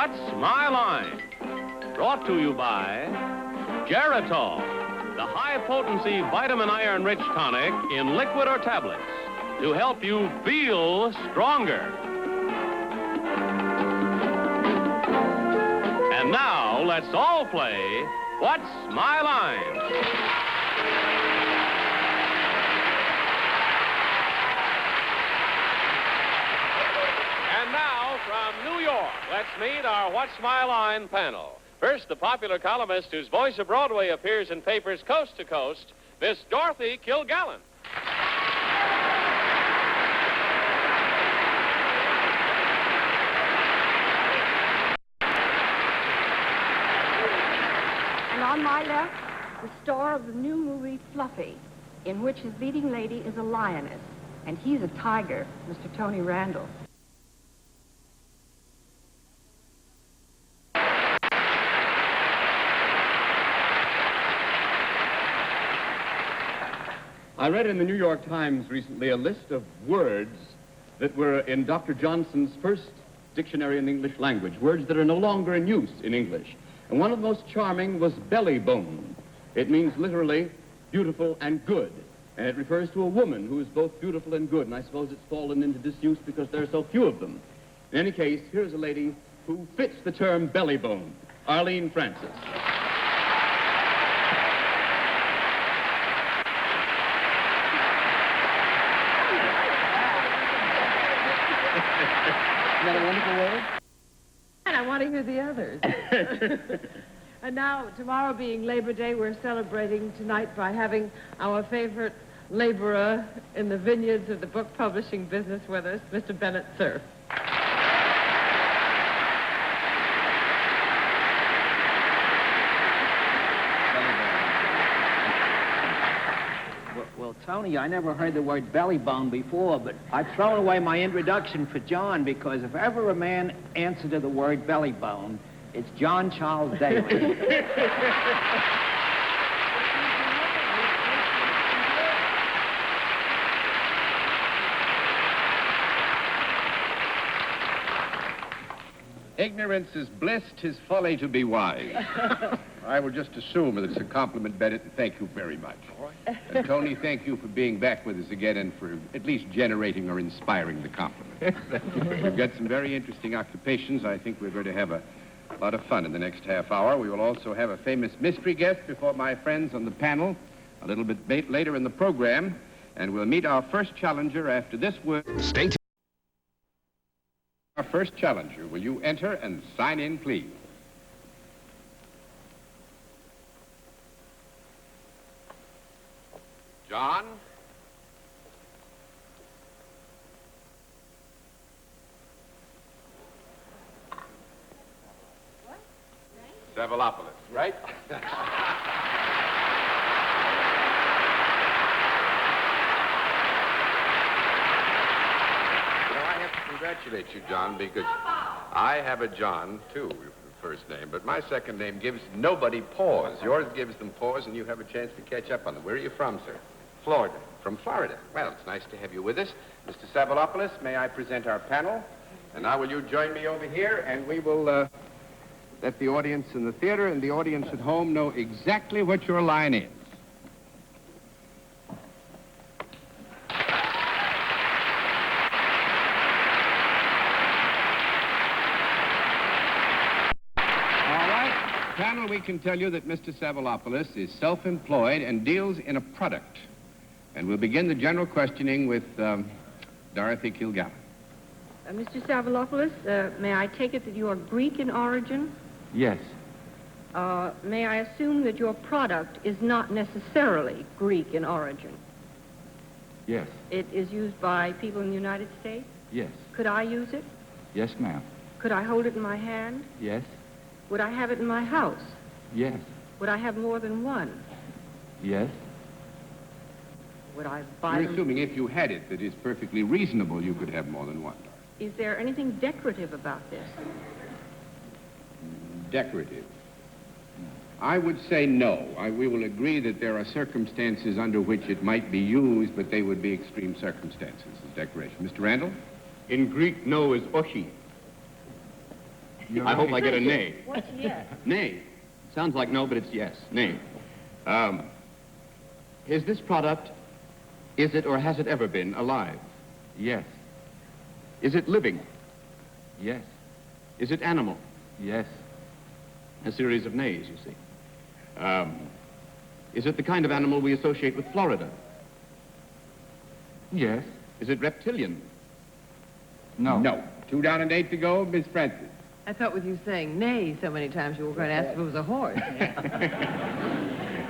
What's My Line? Brought to you by Geritol, the high-potency vitamin iron-rich tonic in liquid or tablets to help you feel stronger. And now, let's all play What's My Line? And now, from New York, let's meet our What's My Line panel. First, the popular columnist whose voice of Broadway appears in papers coast to coast, Miss Dorothy Kilgallen. And on my left, the star of the new movie Fluffy, in which his leading lady is a lioness, and he's a tiger, Mr. Tony Randall. I read in the New York Times recently a list of words that were in Dr. Johnson's first dictionary in English language, words that are no longer in use in English. And one of the most charming was belly bone. It means literally beautiful and good. And it refers to a woman who is both beautiful and good. And I suppose it's fallen into disuse because there are so few of them. In any case, here's a lady who fits the term belly bone, Arlene Francis. Isn't that a wonderful word? And I want to hear the others. And now, tomorrow being Labor Day, we're celebrating tonight by having our favorite laborer in the vineyards of the book publishing business with us, Mr. Bennett Cerf. Well, Tony, I never heard the word belly bone before, but I've thrown away my introduction for John because if ever a man answered to the word belly bone, it's John Charles Daly. Ignorance is bliss, 'tis folly to be wise. I will just assume that it's a compliment, Bennett, and thank you very much. And Tony, thank you for being back with us again and for at least generating or inspiring the compliment. We've got some very interesting occupations. I think we're going to have a lot of fun in the next half hour. We will also have a famous mystery guest before my friends on the panel a little bit later in the program, and we'll meet our first challenger after this word. Stay tuned. Our first challenger, will you enter and sign in, please? John? What? Cephalopolis, right? I have to congratulate you, John, because I have a John, too, first name, but my second name gives nobody pause. Yours gives them pause, and you have a chance to catch up on them. Where are you from, sir? Florida. From Florida. Well, it's nice to have you with us. Mr. Cephalopolis, may I present our panel? And now will you join me over here, and we will let the audience in the theater and the audience at home know exactly what your line is. Panel, we can tell you that Mr. Cephalopolis is self-employed and deals in a product. And we'll begin the general questioning with Dorothy Kilgallen. Mr. Stavropoulos, may I take it that you are Greek in origin? Yes. May I assume that your product is not necessarily Greek in origin? Yes. It is used by people in the United States? Yes. Could I use it? Yes, ma'am. Could I hold it in my hand? Yes. Would I have it in my house? Yes. Would I have more than one? Yes. Would I buy You're them? assuming if you had it that it's perfectly reasonable you could have more than one. Is there anything decorative about this? Decorative. I would say no. We will agree that there are circumstances under which it might be used, but they would be extreme circumstances as decoration. Mr. Randall? In Greek, no is ochi. I hope I get a nay. What's yes? Nay. Sounds like no, but it's yes. Nay. Is this product, is it or has it ever been alive? Yes. Is it living? Yes. Is it animal? Yes. A series of nays, you see. Is it the kind of animal we associate with Florida? Yes. Is it reptilian? No. No. 2 down and 8 to go, Miss Francis. I thought with you saying nay so many times you were going to ask if it was a horse.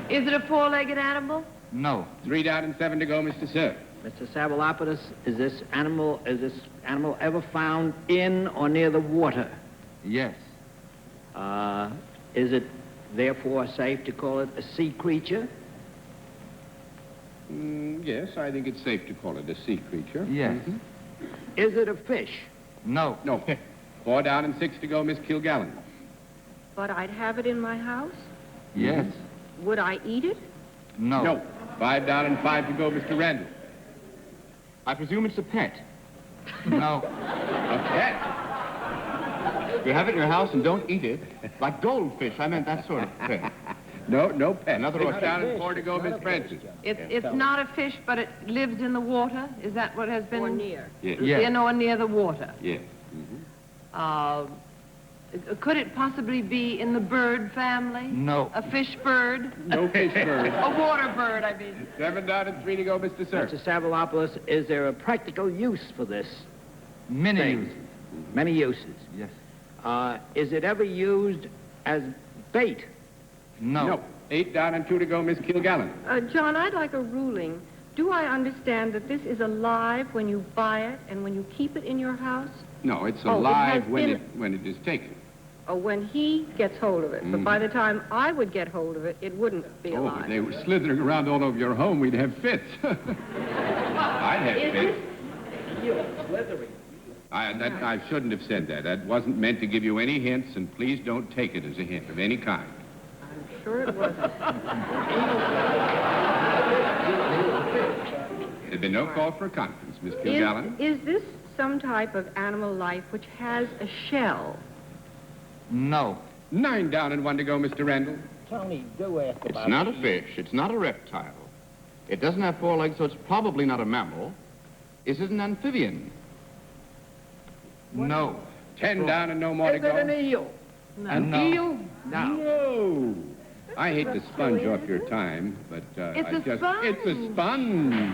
Is it a four-legged animal? No. 3 down and 7 to go, Mr. Sir. Mr. Sabalopoulos, is this animal ever found in or near the water? Yes. Is it therefore safe to call it a sea creature? Yes, I think it's safe to call it a sea creature. Yes. Is it a fish? No. No. 4 down and 6 to go, Miss Kilgallen. But I'd have it in my house? Yes. Would I eat it? No. No. 5 down and 5 to go, Mr. Randall. I presume it's a pet. No. A pet? You have it in your house and don't eat it. Like goldfish. I meant that sort of pet. No pet. Another 6 oyster. down and 4 to go, Miss Francis. It's not a fish, but it lives in the water. Is that what has been? Or near? Yes. Yes. In or near the water. Yes. Could it possibly be in the bird family? No. A fish bird? No fish bird. A water bird, I mean. 7 down and 3 to go, Mr. Sir. Mr. Sabalopoulos, is there a practical use for this? Many thing? uses. Many uses. Yes. Is it ever used as bait? No. No. 8 down and 2 to go, Miss Kilgallen. John, I'd like a ruling. Do I understand that this is alive when you buy it and when you keep it in your house? No, it's Oh, it alive has when been- it is taken. Or when he gets hold of it? But by the time I would get hold of it, it wouldn't be Oh, alive. if they were slithering around all over your home, we'd have fits. I'd have fits. I shouldn't have said that. That wasn't meant to give you any hints, and please don't take it as a hint of any kind. I'm sure it wasn't. There'd been no call for a conference, Miss Kilgallen. Is this some type of animal life which has a shell? No. 9 down and 1 to go, Mr. Randall. Tony, do ask It's not a fish. It's not a reptile. It doesn't have 4 legs, so it's probably not a mammal. Is it an amphibian? No. 10 down and no more to Is it an go. eel? An No. eel? No. No. I hate to sponge off your time, but It's a sponge. It's a sponge.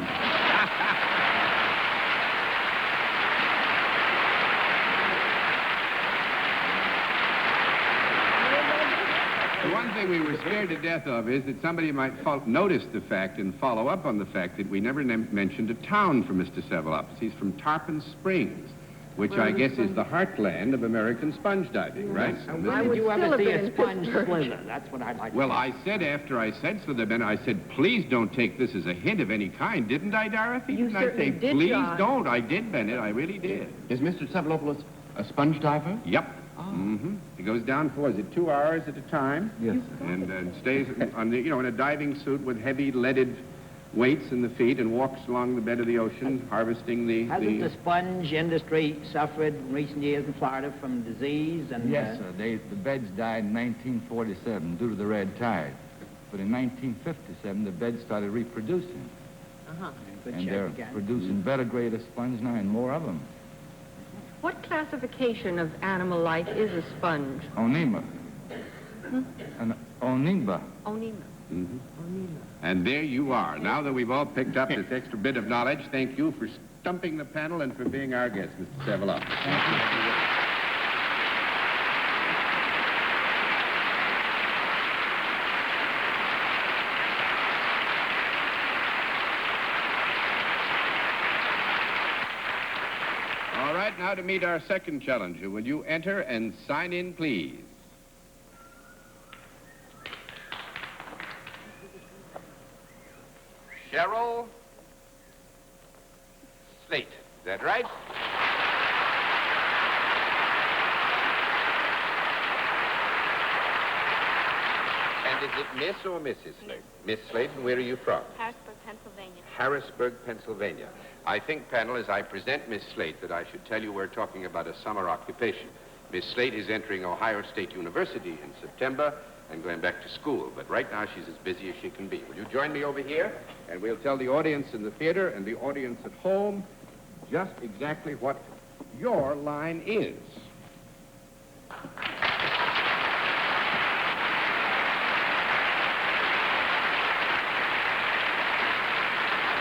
The one thing we were scared to death of is that somebody might notice the fact and follow up on the fact that we never mentioned a town for Mr. Savalopoulos. He's from Tarpon Springs, which I guess is the heartland of American sponge diving, right? So Why Mr. would you still ever have see been a in sponge Pittsburgh. slither? That's what I'd like Well, to know. I said after I said slither, I said, please don't take this as a hint of any kind, didn't I, Dorothy? You Didn't I say, certainly did, please John. don't? I did, Bennett. I really did. Is Mr. Savalopoulos a sponge diver? Yep. He goes down for, is it 2 hours at a time? Yes. And stays on the, in a diving suit with heavy leaded weights in the feet and walks along the bed of the ocean, harvesting Hasn't the sponge industry suffered in recent years in Florida from disease and... Yes, sir. The beds died in 1947 due to the red tide. But in 1957, the beds started reproducing. Good And shape they're again. producing better grade of sponge now and more of them. What classification of animal life is a sponge? Onema. An oneba. Onema. And there you are. Now that we've all picked up this extra bit of knowledge, thank you for stumping the panel and for being our guest, Mr. Savalopoulos. All right, now to meet our second challenger. Will you enter and sign in, please? Cheryl Slate. Is that right? And is it Miss or Mrs. Slate? Miss Slate, and where are you from? Harrisburg, Pennsylvania. Harrisburg, Pennsylvania. I think, panel, as I present Miss Slate, that I should tell you we're talking about a summer occupation. Miss Slate is entering Ohio State University in September and going back to school, but right now she's as busy as she can be. Will you join me over here? And we'll tell the audience in the theater and the audience at home just exactly what your line is.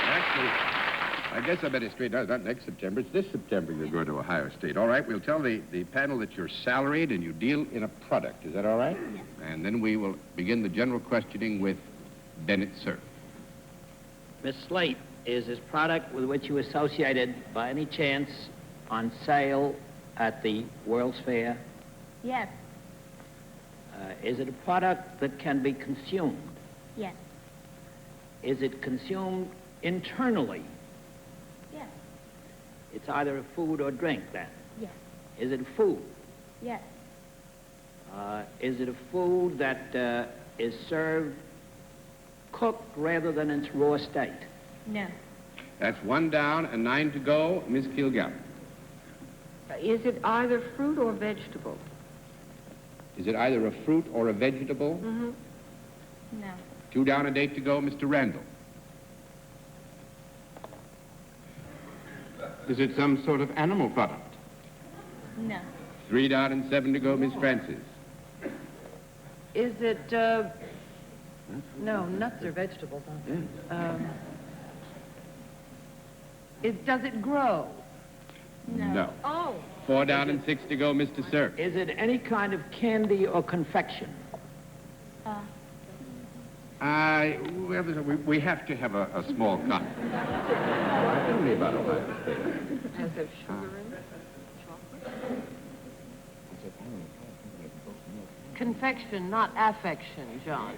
Actually, I guess I better straighten out. Not next September. It's this September you're going to Ohio State. All right, we'll tell the panel that you're salaried and you deal in a product. Is that all right? Yes. And then we will begin the general questioning with Bennett Cerf. Miss Slate, is this product with which you associated by any chance on sale at the World's Fair? Yes. Is it a product that can be consumed? Yes. Is it consumed internally? Yes. It's either a food or drink, then? Yes. Is it a food? Yes. Is it a food that is served cooked rather than in its raw state? No. That's 1 down and 9 to go. Miss Kilgallen. Is it either fruit or vegetable? Is it either a fruit or a vegetable? Mm-hmm. No. 2 down and 8 to go, Mr. Randall. Is it some sort of animal product? No. 3 down and 7 to go, Miss Francis. Is it, no, nuts are vegetables, aren't they? Does it grow? No. Oh. 4 down and 6 to go, Mr. Cerf. Is it any kind of candy or confection? We have to have a small cut. Tell me about Ohio State. Has it sugar in it? Chocolate? Confection, not affection, John.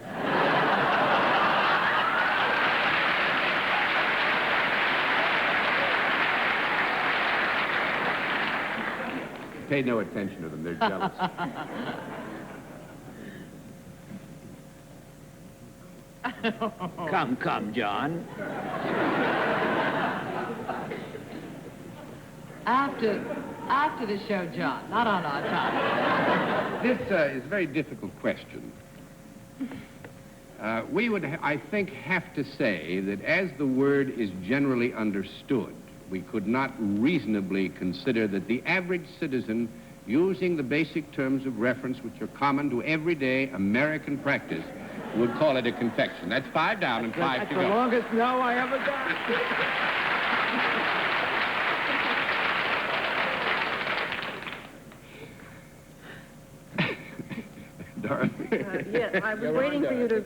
Pay no attention to them. They're jealous. Come, John. After the show, John, not on our time. This is a very difficult question. We would, I think, have to say that as the word is generally understood, we could not reasonably consider that the average citizen, using the basic terms of reference which are common to everyday American practice, would call it a confection. That's 5 down and 5 to go. That's the longest no I ever got. Dorothy. Yes, I was waiting for you to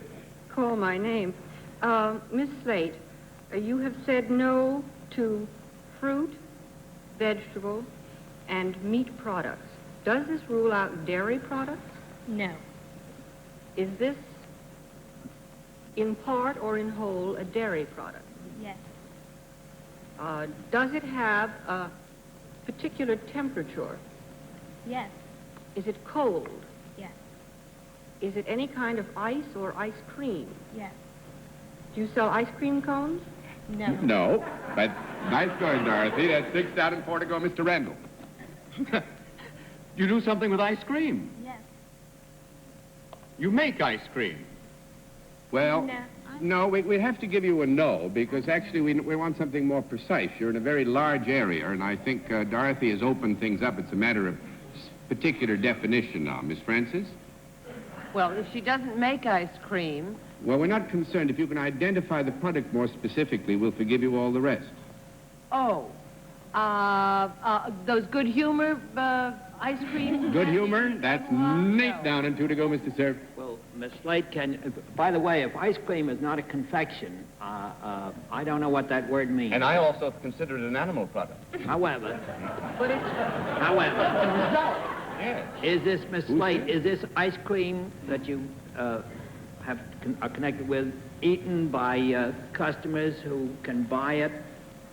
call my name. Miss Slate, you have said no to fruit, vegetable, and meat products. Does this rule out dairy products? No. Is this, in part or in whole, a dairy product? Yes. Does it have a particular temperature? Yes. Is it cold? Yes. Is it any kind of ice or ice cream? Yes. Do you sell ice cream cones? No. No, but nice going, Dorothy. That's 6 down and 4 to go, Mr. Randall. You do something with ice cream. Yes. You make ice cream. Well, No. no, we have to give you a no, because actually we want something more precise. You're in a very large area, and I think Dorothy has opened things up. It's a matter of particular definition now. Miss Francis? Well, if she doesn't make ice cream, Well, we're not concerned. If you can identify the product more specifically, we'll forgive you all the rest. those good humor ice cream. Good humor? That's 8 down and 2 to go, Mr. Cerf. Well, Miss Slate, by the way, if ice cream is not a confection, I don't know what that word means. And I also consider it an animal product. However, But it's Yes. is this, Miss Slate, is this ice cream that you are connected with eaten by customers who can buy it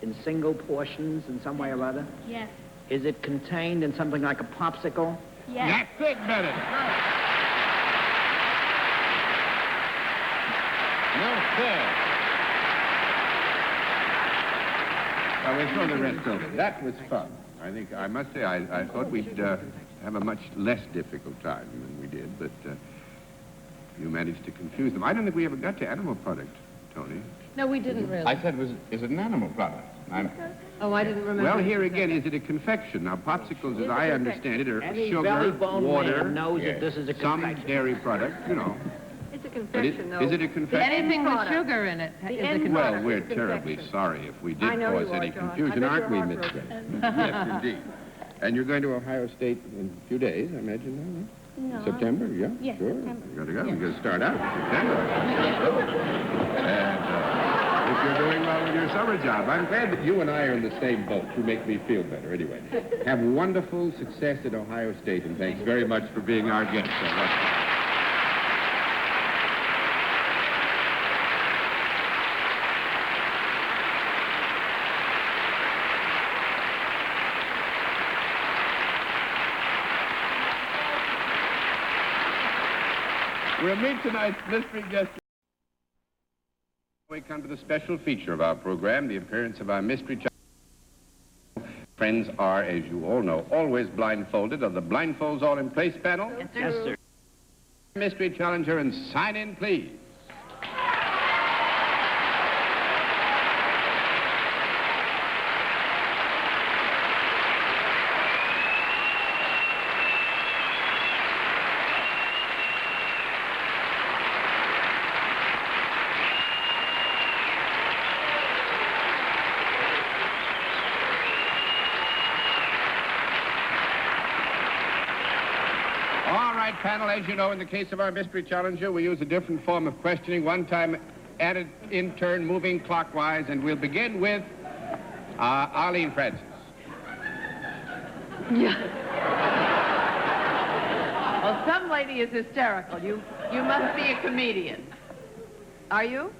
in single portions in some way or other? Yes. Is it contained in something like a popsicle? Yes. That's it, Bennett. No, sir. Well, we'll throw the rest over. That was fun. I think, I must say, I thought we'd have a much less difficult time than we did, but you managed to confuse them. I don't think we ever got to animal product, Tony. No, we didn't really. I said, is it an animal product? Oh, I didn't remember. Well, here again, is it a confection? Now, popsicles, as I understand it, are Any sugar, belly-bone water, man knows that this is a some confection. dairy product, you know. It's a But confection, though. is it a confection? Anything with product. sugar in it The is a end confection. Well, product we're is terribly confection. sorry if we did I know cause you are, any John. confusion, I bet aren't we, you're Miss heartbroken. Gray? Yes, indeed. And you're going to Ohio State in a few days, I imagine, No. September, yeah? Yes, Sure. September. You gotta go. You gotta start out in September. And if you're doing well with your summer job, I'm glad that you and I are in the same boat. You make me feel better anyway. Have wonderful success at Ohio State, and thanks very much for being our guest. We'll meet tonight's mystery guest. We come to the special feature of our program, the appearance of our mystery child. Friends are, as you all know, always blindfolded. Are the blindfolds all in place, panel? Yes, sir. Mystery challenger, and sign in, please. Panel, as you know, in the case of our mystery challenger, we use a different form of questioning. One time added in turn, moving clockwise, and we'll begin with Arlene Francis. Yeah. Well, some lady is hysterical. You must be a comedian. Are you?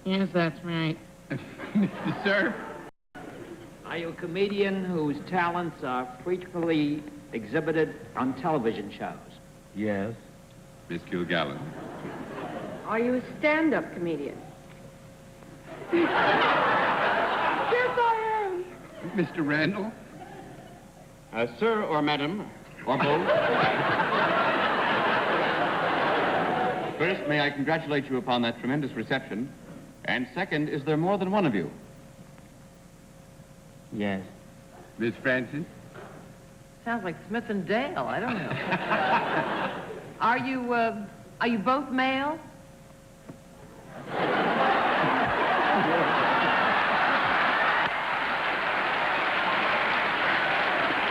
Yes, that's right. Mr. Sir? Are you a comedian whose talents are frequently exhibited on television shows? Yes. Miss Kilgallen. Are you a stand-up comedian? Yes, I am. Mr. Randall? Sir or madam, or both. First, may I congratulate you upon that tremendous reception? And second, is there more than one of you? Yes. Miss Francis? Sounds like Smith and Dale. I don't know. Are you both male?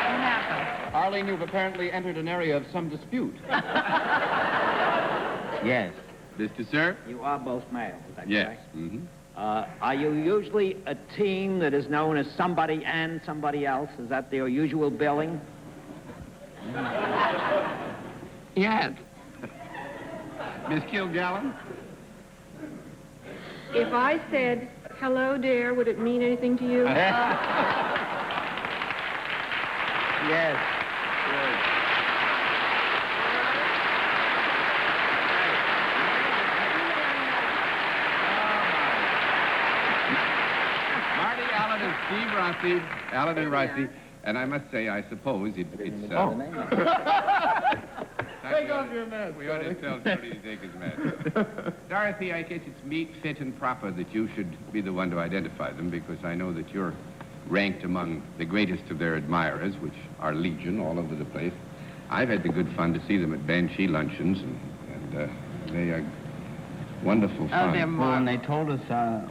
What happened? Arlene, you've apparently entered an area of some dispute. Yes. Mr. Sir? You are both male, is that Yes. correct? Mm-hmm. Are you usually a team that is known as somebody and somebody else? Is that their usual billing? Yes. Miss Kilgallen? If I said, hello, dear, would it mean anything to you? Yes. Marty, Alan, and Steve Rossi. Alan and Rossi. And I must say, I suppose it's... Take off your mask. We ought to tell Tony to take his mask. Dorothy, I guess it's meet, fit, and proper that you should be the one to identify them, because I know that you're ranked among the greatest of their admirers, which are legion all over the place. I've had the good fun to see them at Banshee luncheons, and they are wonderful fun. Oh, they're Well, and marvelous. they told us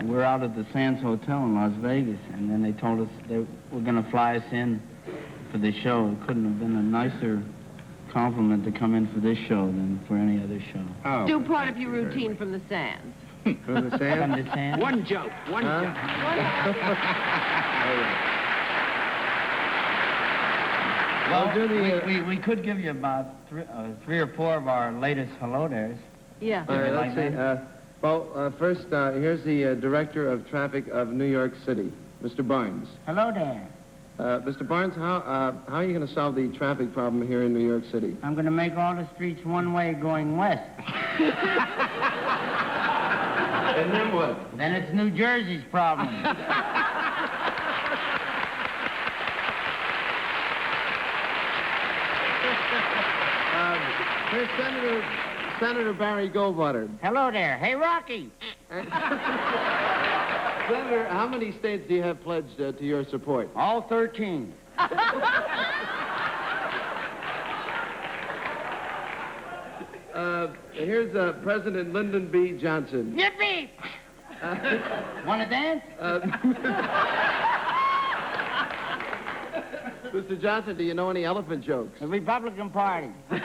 we're out at the Sands Hotel in Las Vegas, and then they told us they were going to fly us in for the show. It couldn't have been a nicer compliment to come in for this show than for any other show. Oh, Do part of your thank you very routine much. from the sands. From the Sands? One joke, one joke. Well, we could give you about three or four of our latest hello dares. Yeah. All right, Let's see. First, here's the Director of Traffic of New York City, Mr. Barnes. Hello there. Mr. Barnes, how are you going to solve the traffic problem here in New York City? I'm going to make all the streets one way going west. And then what? Then it's New Jersey's problem. Here's Senator Barry Goldwater. Hello there. Hey, Rocky. Senator, how many states do you have pledged to your support? All 13. Here's President Lyndon B. Johnson. Yippee! Want to dance? Mr. Johnson, do you know any elephant jokes? The Republican Party. You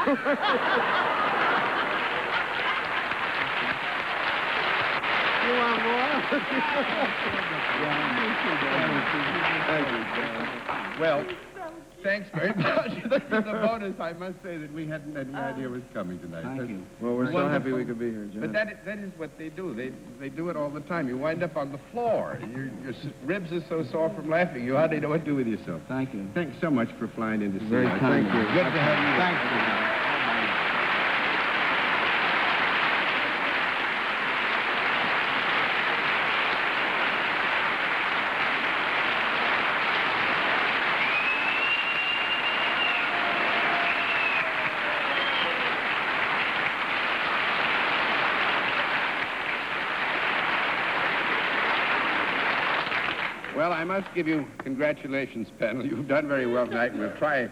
want more? Well, thanks very much. This is a bonus. I must say that we hadn't any idea was coming tonight. Thank you. Well, we're so Wonderful. happy we could be here, John. But that is what they do. They do it all the time. You wind up on the floor. Your ribs are so sore from laughing. You hardly know what to do with yourself. Thank you. Thanks so much for flying in to see Very us. kind of you. Good to have you. Thank you. Well, I must give you congratulations, panel. You've done very well tonight. We'll try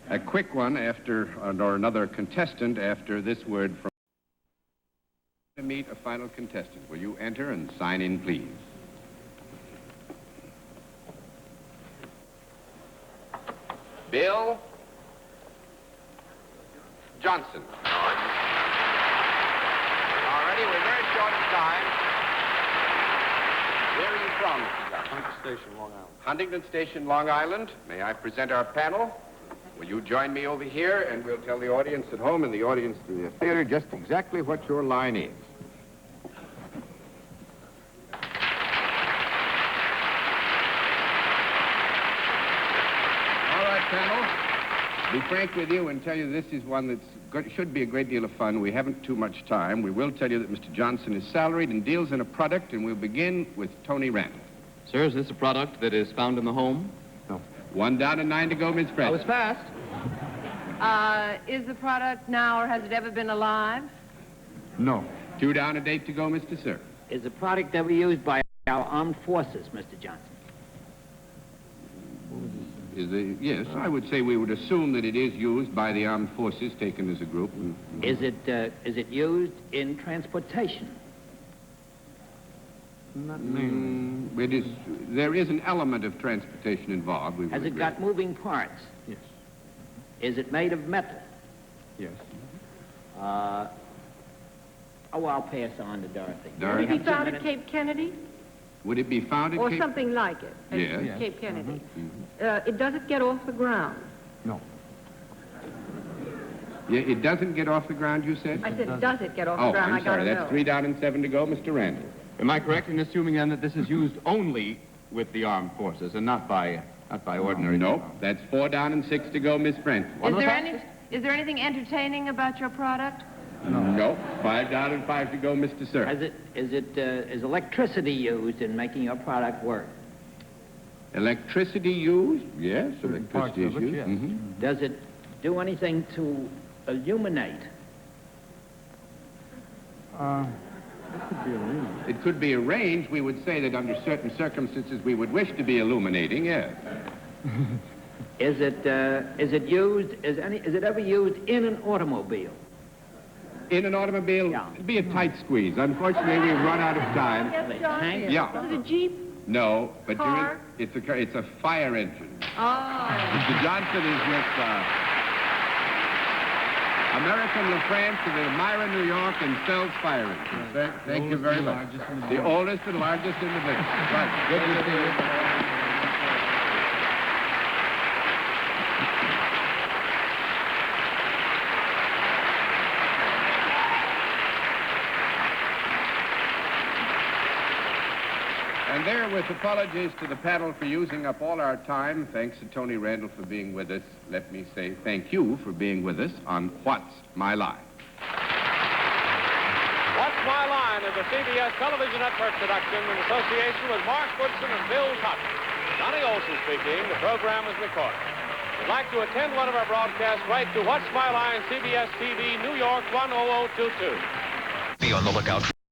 a quick one after, or another contestant after this word from... To meet a final contestant. Will you enter and sign in, please? Bill Johnson. All righty, we're very short of time. Where are you from, Mr. Johnson? Huntington Station, Long Island. Huntington Station, Long Island. May I present our panel? Will you join me over here, and we'll tell the audience at home and the audience through the theater just exactly what your line is. All right, panel. Be frank with you and tell you this is one that's should be a great deal of fun. We haven't too much time. We will tell you that Mr. Johnson is salaried and deals in a product, and we'll begin with Tony Randall. Sir, is this a product that is found in the home? No. 1 down and 9 to go, Miss Fred. I was fast. Is the product now or has it ever been alive? No. 2 down and 8 to go, Mr. Sir. Is a product ever used by our armed forces, Mr. Johnson? Yes, I would say we would assume that it is used by the armed forces taken as a group. Is it used in transportation? Not mainly. There is an element of transportation involved. Has it got moving parts? Yes. Is it made of metal? Yes. I'll pass on to Dorothy. Would it be found at Cape Kennedy? Would it be found at Or Cape... something like it at Yes. Cape Kennedy? Does it get off the ground? No. Yeah, it doesn't get off the ground, you said? I said, does it get off the Oh, ground? I'm sorry. That's 3 down and 7 to go, Mr. Randall. Am I correct in assuming then that this is used only with the armed forces and not by ordinary No, people? that's 4 down and 6 to go, Miss Brent. Is there anything entertaining about your product? No. 5 down and 5 to go, Mr. Sir. Is electricity used in making your product work? Electricity used? Yes, electricity is of it, used. yes. Does it do anything to illuminate? It could be arranged. We would say that under certain circumstances we would wish to be illuminating, yes. Is it ever used in an automobile? In an automobile, Yeah. it'd be a tight squeeze. Unfortunately, we've run out of time. Yes, John? Tank? Yeah. Is it a Jeep? No, but Car? it's a fire engine. Oh. Mr. Johnson is with American LaFrance of Elmira, New York, and sells fire engines. Thank you very much. The oldest and largest in the business. Right. Good to see you. And there, with apologies to the panel for using up all our time, thanks to Tony Randall for being with us, let me say thank you for being with us on What's My Line? What's My Line is a CBS television network production in association with Mark Goodson and Bill Cotton. Johnny Olson speaking. The program is recorded. would like to attend one of our broadcasts, write to What's My Line, CBS TV, New York 10022. Be on the lookout for